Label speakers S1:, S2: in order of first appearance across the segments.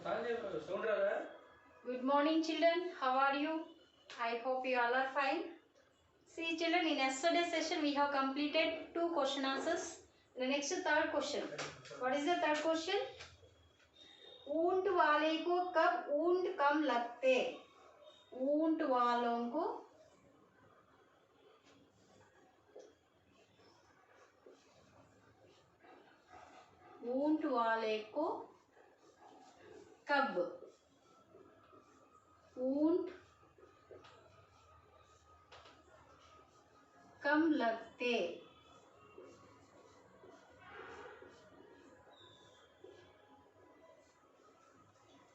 S1: Good morning, children. How are you? I hope you all are fine. See, children, in yesterday's session we have completed 2 question answers. The next third question. What is the third question? ऊंट वाले को कब ऊंट कम लगते? ऊंट वालों को ऊंट वाले को कब ऊंट कम लगते?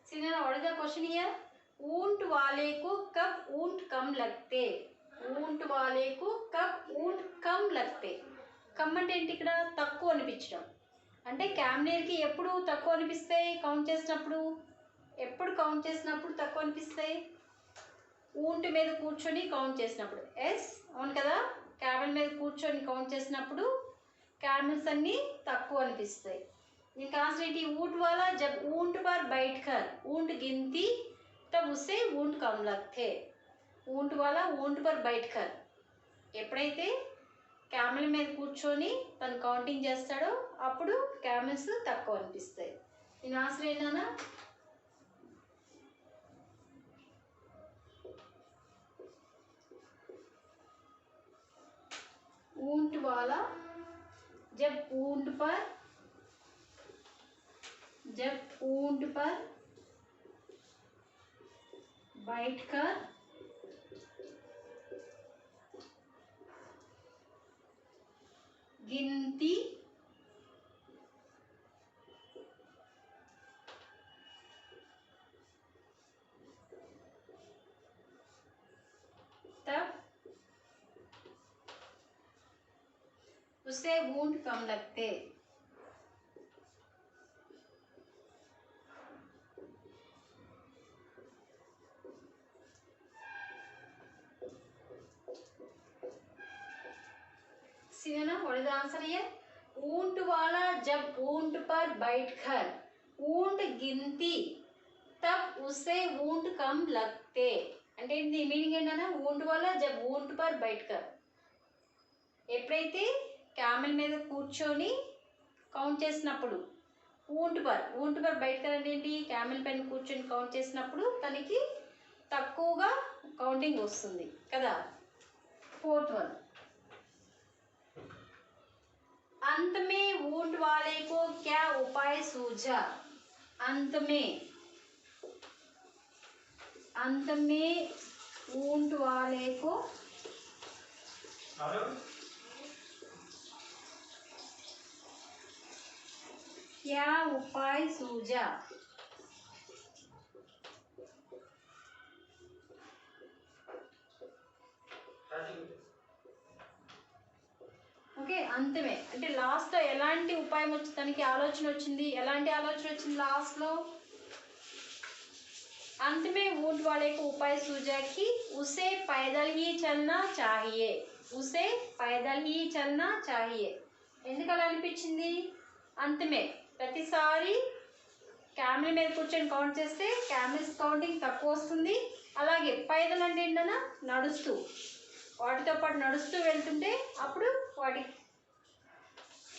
S1: See now, what is the question here? ऊंट वाले को कब ऊंट कम लगते? ऊंट वाले को कब ऊंट कम लगते? కమ్ అంటే ఏంటి? ఇక్కడ తక్కువ అనిపించడం. అంటే క్యామ్నేర్కి ఎప్పుడు తక్కువ అనిపిస్తాయి? కౌంట్ చేసినప్పుడు. ఎప్పుడు కౌంట్ చేసినప్పుడు తక్కువ అనిపిస్తాయి? ఊంట్ మీద కూర్చొని కౌంట్ చేసినప్పుడు. ఎస్ అవును కదా. క్యామెల్ మీద కూర్చొని కౌంట్ చేసినప్పుడు క్యామెల్స్ అన్నీ తక్కువ అనిపిస్తాయి. इनका आंसर है ऊंट वाला जब ऊंट पर बैठकर ऊंट गिनती तब उसे ऊंट कम लगते. ऊंट वाला ऊंट पर बैठकर ఎప్పుడైతే క్యామెల్ మీద కూర్చొని తను కౌంటింగ్ చేస్తాడో అప్పుడు క్యామెల్స్ తక్కువ అనిపిస్తాయి. దీని ఆన్సర్ ఏంటన్నా? ऊंट वाला जब ऊंट पर बैठकर गिनती तब उसे ऊंट कम लगते. See ना, what is the answer here? ऊंट वाला जब ऊंट पर बैठकर ऊंट गिनती तब उसे ऊंट कम लगते. అంటే దీని మీనింగ్ ఏంటన్నా? ऊंट वाला जब ऊंट पर बैठकर ఎప్పుడైతే క్యామెల్ మీద కూర్చొని కౌంట్ చేసినప్పుడు ऊंट पर बैठकर అంటే ఏంటి? క్యామెల్ పైన కూర్చొని కౌంట్ చేసినప్పుడు తనకి తక్కువగా కౌంటింగ్ వస్తుంది కదా. फोर्थ वन, अंत में ऊंट वाले को क्या उपाय सूझा? अंत में ऊंट वाले को क्या उपाय सूझा? ఓకే, అంతమే అంటే లాస్ట్లో ఎలాంటి ఉపాయం వచ్చి తనకి ఆలోచన వచ్చింది? ఎలాంటి ఆలోచన వచ్చింది లాస్ట్లో? अंत में ऊंट वाले को उपाय सूझा कि उसे पैदल ही चलना चाहिए. उसे पैदल ही चलना चाहिए. ఎందుకు అలా అనిపించింది? అంతమే ప్రతిసారి క్యామెల్ మీద కూర్చొని కౌంట్ చేస్తే క్యామెల్స్ కౌంటింగ్ తక్కువ వస్తుంది. అలాగే పైదల్ అంటే ఏంటన్నా? నడుస్తూ, వాటితో పాటు నడుస్తూ వెళ్తుంటే అప్పుడు వాటి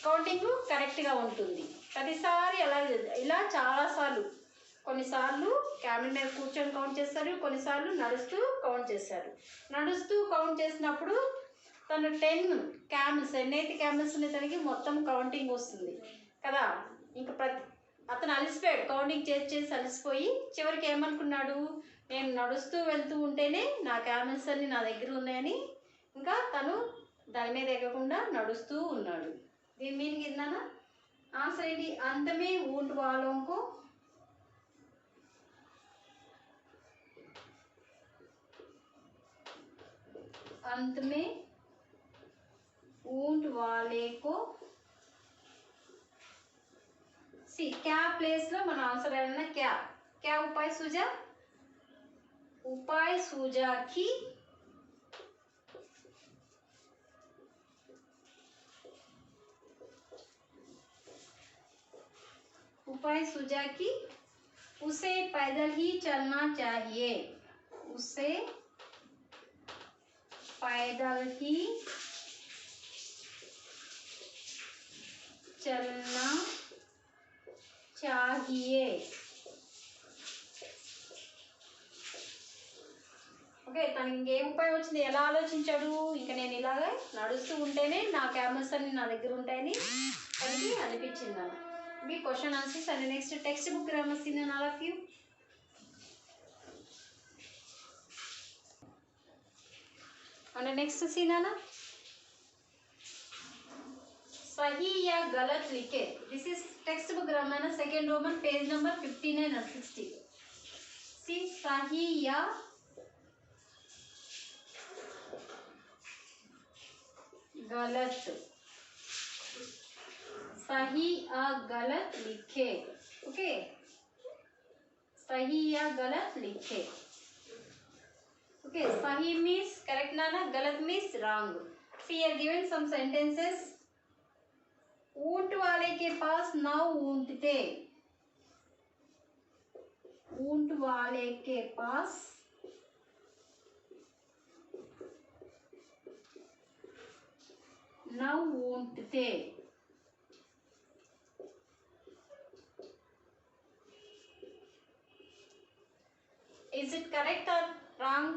S1: కౌంటింగ్ కరెక్ట్గా ఉంటుంది. ప్రతిసారి అలా ఇలా చాలాసార్లు, కొన్నిసార్లు క్యామెల్ మీద కూర్చొని కౌంట్ చేస్తారు, కొన్నిసార్లు నడుస్తూ కౌంట్ చేస్తారు. నడుస్తూ కౌంట్ చేసినప్పుడు తను 10 క్యామెల్స్ ఎన్నైతే క్యామెల్స్ ఉన్నాయి తనకి మొత్తం కౌంటింగ్ వస్తుంది కదా. ఇంకా అతను అలసిపోయాడు, కౌంటింగ్ చేసి అలసిపోయి చివరికి ఏమనుకున్నాడు? నేను నడుస్తూ వెళ్తూ ఉంటేనే నా క్యామెల్స్ అన్ని నా దగ్గర ఉన్నాయని ఇంకా తను దాని మీద ఎక్కకుండా నడుస్తూ ఉన్నాడు. దీని మీనింగ్ ఏంటన్నా? ఆన్సర్ ఏంటి? అంతమే ऊंट वालों को अंत में ऊंट वाले को सी क्या प्लेस లో మన ఆన్సర్ ఏమన్నా? क्या उपाय सूझा? उपाय सूझा कि उपाय सूझा कि उसे पैदल ही चलना चाहिए, उसे पैदल ही चलना चाहिए. ఓకే, తనకి ఇంకేం ఉపాయం వచ్చింది, ఎలా ఆలోచించాడు, ఇంకా నేను ఇలాగ నడుస్తూ ఉంటేనే నా క్యామెరాస్ అన్ని నా దగ్గర ఉంటాయని తనకి అనిపించింది అన్న. మీ question answers and next text book grammar seen in all of you. And next seen అన్న, सही या गलत लिखे. This is text book grammar second Roman page number 59 और 60. सी सही या गलत, सही या गलत लिखे. ओके, सही या गलत लिखे. ओके, सही मीन्स करेक्ट ना, गलत means wrong. See here given some sentences. ऊंट वाले के पास 9 ऊंट थे, ऊंट वाले के पास 9 ऊंट थे. Is it correct or wrong?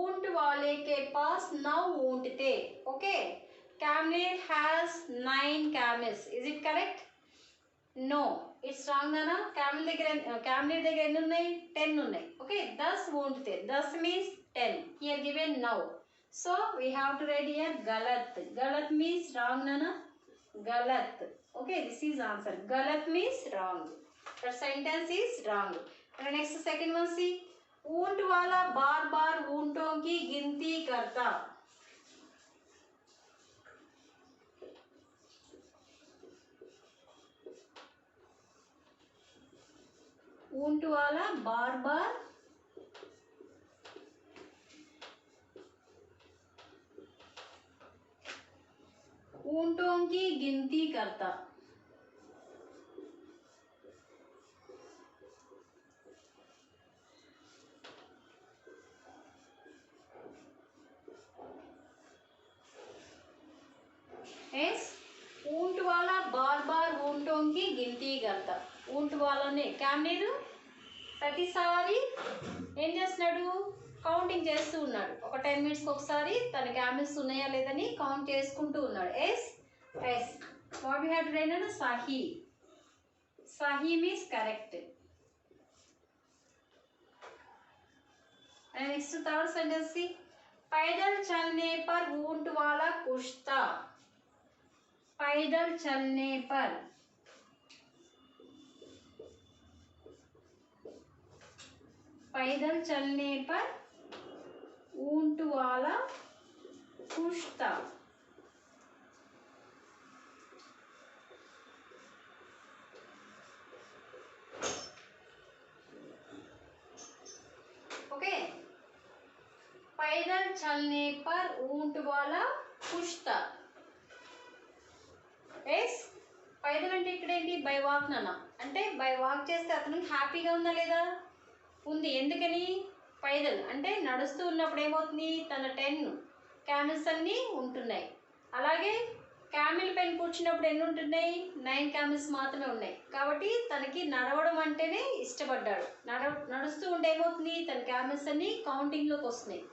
S1: ऊंट वाले के पास 9 ऊंट थे. Okay. Camel has 9 camels. Is it correct? No, it's wrong nana. Camel దగ్గర ఎన్ని ఉన్నాయి, 10 ఉన్నాయి. Okay, 10 ऊंट थे. 10 means 10. Here given now. So we have to write here galat. Galat means wrong nana. Galat. Okay, this is answer. Galat means wrong. The sentence is wrong. And next second one see. ऊंट वाला बार-बार ऊंटों की गिनती करता. ऊंट वाला बार-बार ऊंटों की गिनती करता. yes, ऊंट वाला बार-बार ऊंटों की गिनती करता. ऊंट वालाనే క్యామెల్ ప్రతిసారి ఏం చేస్తున్నాడు, కౌంటింగ్ చేస్తూ ఉన్నాడు. ఒక 10 minutes ఒకసారి తన క్యామెల్స్ ఉన్నాయా లేదని కౌంట్ చేసుకుంటూ ఉన్నాడు. Yes yes, what we have to write అన్న సహీ. సహీ means correct. and next third sentence see. पैदल चलने पर ऊंट वाला खुश था. पैदल चलने पर, पैदल चलने पर ऊंट वाला खुश था. ओके, पैदल चलने पर ऊंट वाला खुश था. ఎస్, పైదల్ అంటే ఇక్కడ ఏంటి, బై వాక్ నాన్న. అంటే బై వాక్ చేస్తే అతను హ్యాపీగా ఉందా లేదా, ఉంది. ఎందుకని, పైదల్ అంటే నడుస్తూ ఉన్నప్పుడు ఏమవుతుంది, తన 10 క్యామెల్స్ అన్నీ ఉంటున్నాయి. అలాగే క్యామెల్ పైన కూర్చున్నప్పుడు ఎన్ని ఉంటున్నాయి, 9 క్యామెల్స్ మాత్రమే ఉన్నాయి. కాబట్టి తనకి నడవడం అంటేనే ఇష్టపడ్డాడు. నడుస్తూ ఉంటే ఏమవుతుంది, తన క్యామెల్స్ అన్నీ కౌంటింగ్లోకి వస్తున్నాయి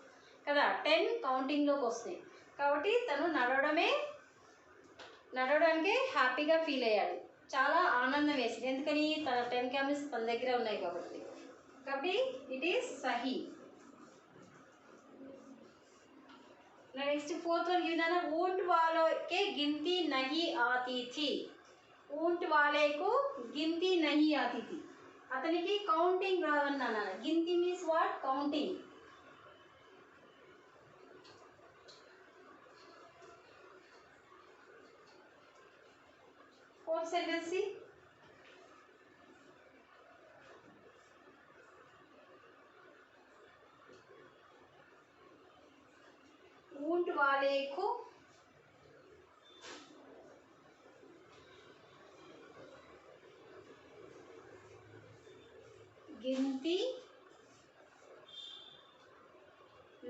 S1: కదా, 10 కౌంటింగ్లోకి వస్తున్నాయి. కాబట్టి తను నడవడానికే హ్యాపీగా ఫీల్ అయ్యాడు. చాలా ఆనందం వేసింది. ఎందుకని, తన 10 క్యామెల్స్ తన దగ్గర ఉన్నాయి కాబట్టి. It is Sahih. Next fourth one given ऊंट वालों के गिनती नहीं आती थी. ऊंट वाले को गिनती नहीं आती थी. అతనికి కౌంటింగ్ రాదన్నాను. గిన్తి means what, counting. Fourth sentence C. ऊंट वाले को गिनती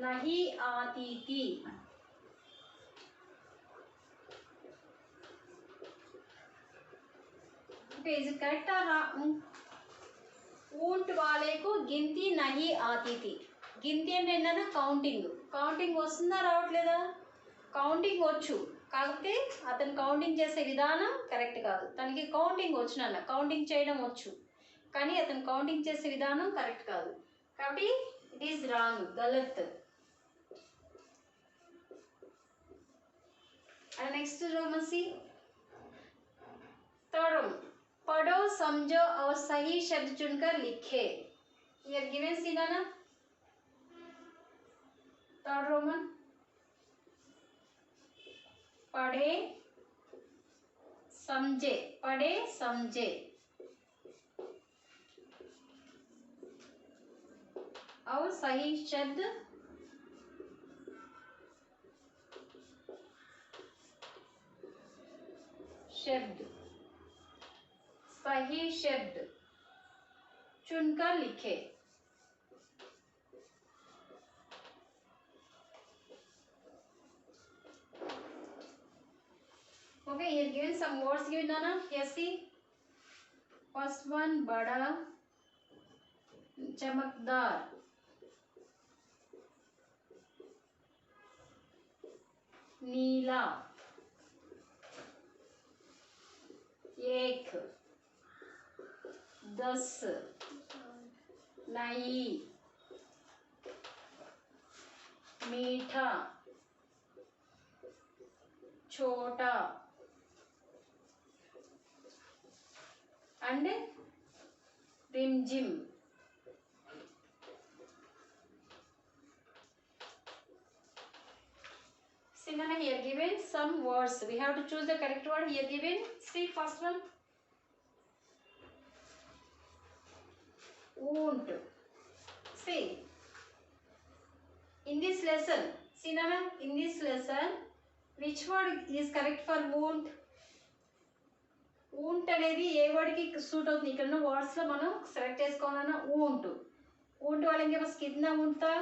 S1: नहीं आती थी। Okay, is it correct? ऊंट वाले को गिनती नहीं आती थी. गिनती అంటే ఏంటన్నా కౌంటింగ్ వస్తుందా రావట్లేదా? కౌంటింగ్ వచ్చు, కాకపోతే అతను కౌంటింగ్ చేసే విధానం కరెక్ట్ కాదు. తనకి కౌంటింగ్ వచ్చునన్న, కౌంటింగ్ చేయడం వచ్చు, కానీ అతను కౌంటింగ్ చేసే విధానం కరెక్ట్ కాదు. కాబట్టి ఇట్ ఈస్ రాంగ్, గలత్. అండ్ నెక్స్ట్ రోమసి थर्ड रोमन, पढ़ो समझो और सही शब्द चुनकर लिखे. Here given see ना थर्ड रोमन, पढ़े समझे और सही शब्द सही शब्द चुनकर लिखे. Okay, here given some words given Nana. Here see, first one बड़ा, चमकदार, नीला, एक, 10, नई, मीठा, छोटा and रिमझिम. See Nana, here given some words. We have to choose the correct word. Here given, see first one, won't. See, in this lesson, see Nana, in this lesson, which word is correct for won't? won't అనేది ఏ word కి suit అవుతుంది? ఇక్కడ ఉన్న words లో మనం select చేసుకోవాలన్నా won't. won't वाले के पास कितना won't था?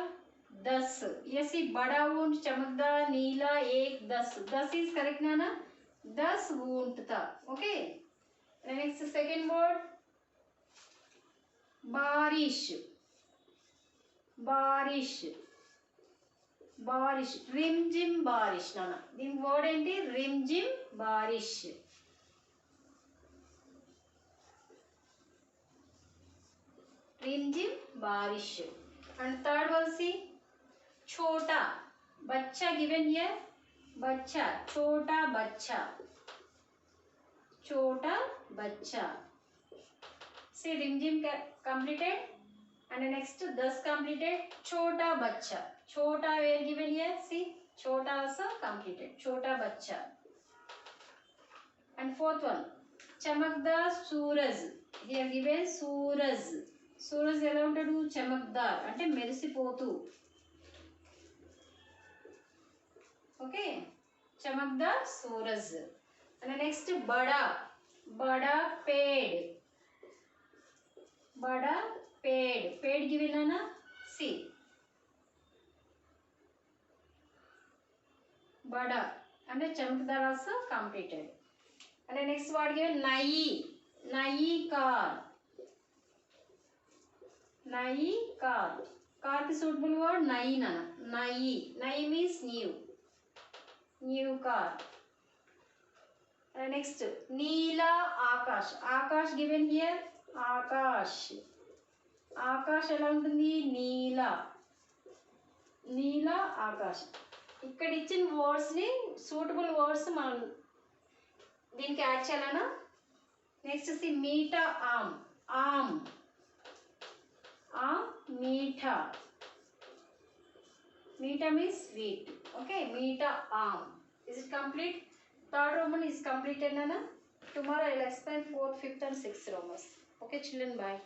S1: 10. ये सी बड़ा won't, चमकदार, नीला, एक, 10. 10 is correct ना? 10 won't था. ओके, नेक्स्ट सेकंड वर्ड बारिश. रिमझिम बारिश नाना, దీని వర్డ్ ఏంటి? रिमझिम बारिश. रिमझिम बारिश. And third one see, छोटा बच्चा given here, बच्चा, छोटा बच्चा. See, रिमझिम completed and next 10 completed. छोटा बच्चा, छोटा where given here, see, छोटा also completed, छोटा बच्चा. And fourth one, चमकदार सूरज. Here given सूरज ఎలా ఉంటాడు? చమక్దార్ అంటే మెరిసిపోతూ. ఓకే, చమక్దార్ सूरज. అండ్ నెక్స్ట్ బడా पेड़ गिवन ना. सी, बड़ा అంటే చమక్దార్ also completed. And next word given नई कार की सूटेबल वर्ड नई ना. नई मीन्स न्यू कार. नेक्स्ट नीला आकाश गिवन हियर. आकाश ఎలా ఉంటుంది? నీల ఆకాశం. ఇక్కడ ఇచ్చిన వర్డ్స్ ని సూటబుల్ వర్డ్స్ మనం దీనికి యాడ్ చేయాలనా. నెక్స్ట్ సి మీఠా ఆమ్ मीठा means sweet. Okay, meठा आम. Is it complete? Third Roman is completed, Nana. Tomorrow I will explain 4th, 5th and 6th Romans. Okay children, bye.